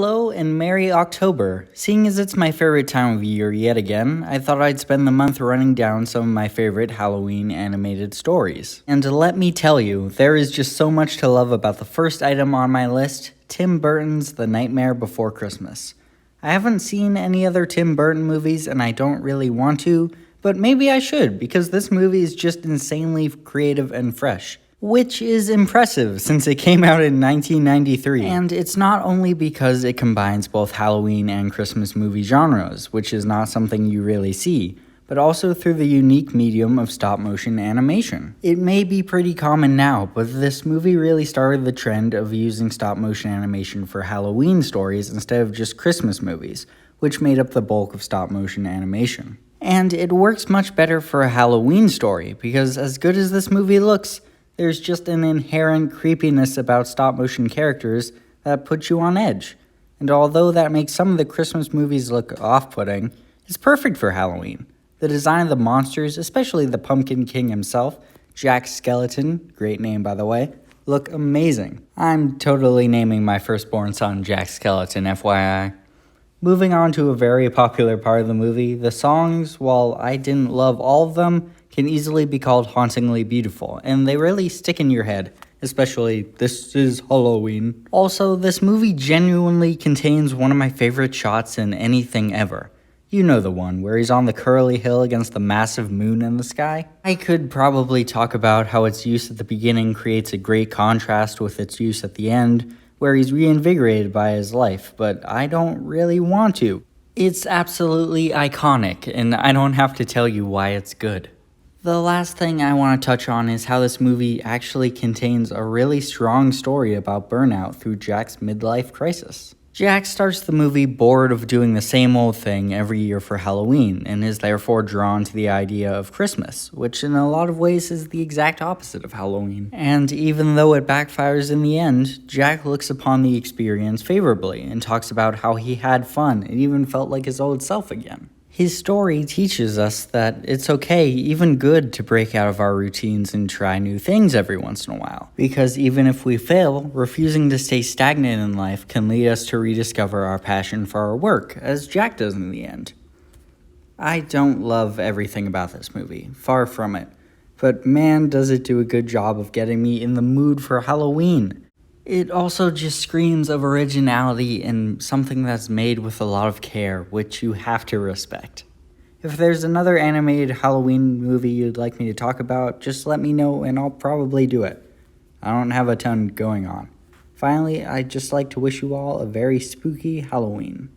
Hello and Merry October. Seeing as it's my favorite time of year yet again, I thought I'd spend the month running down some of my favorite Halloween animated stories. And let me tell you, there is just so much to love about the first item on my list, Tim Burton's The Nightmare Before Christmas. I haven't seen any other Tim Burton movies and I don't really want to, but maybe I should because this movie is just insanely creative and fresh. Which is impressive since it came out in 1993. And it's not only because it combines both Halloween and Christmas movie genres, which is not something you really see, but also through the unique medium of stop-motion animation. It may be pretty common now, but this movie really started the trend of using stop-motion animation for Halloween stories instead of just Christmas movies, which made up the bulk of stop-motion animation. And it works much better for a Halloween story, because as good as this movie looks, there's just an inherent creepiness about stop-motion characters that puts you on edge. And although that makes some of the Christmas movies look off-putting, it's perfect for Halloween. The design of the monsters, especially the Pumpkin King himself, Jack Skellington, great name by the way, look amazing. I'm totally naming my firstborn son Jack Skellington, FYI. Moving on to a very popular part of the movie, the songs, while I didn't love all of them, can easily be called hauntingly beautiful, and they really stick in your head, especially "This Is Halloween." Also, this movie genuinely contains one of my favorite shots in anything ever. You know the one, where he's on the curly hill against the massive moon in the sky. I could probably talk about how its use at the beginning creates a great contrast with its use at the end, where he's reinvigorated by his life, but I don't really want to. It's absolutely iconic, and I don't have to tell you why it's good. The last thing I want to touch on is how this movie actually contains a really strong story about burnout through Jack's midlife crisis. Jack starts the movie bored of doing the same old thing every year for Halloween and is therefore drawn to the idea of Christmas, which in a lot of ways is the exact opposite of Halloween. And even though it backfires in the end, Jack looks upon the experience favorably and talks about how he had fun and even felt like his old self again. His story teaches us that it's okay, even good, to break out of our routines and try new things every once in a while. Because even if we fail, refusing to stay stagnant in life can lead us to rediscover our passion for our work, as Jack does in the end. I don't love everything about this movie, far from it. But man, does it do a good job of getting me in the mood for Halloween. It also just screams of originality and something that's made with a lot of care, which you have to respect. If there's another animated Halloween movie you'd like me to talk about, just let me know and I'll probably do it. I don't have a ton going on. Finally, I'd just like to wish you all a very spooky Halloween.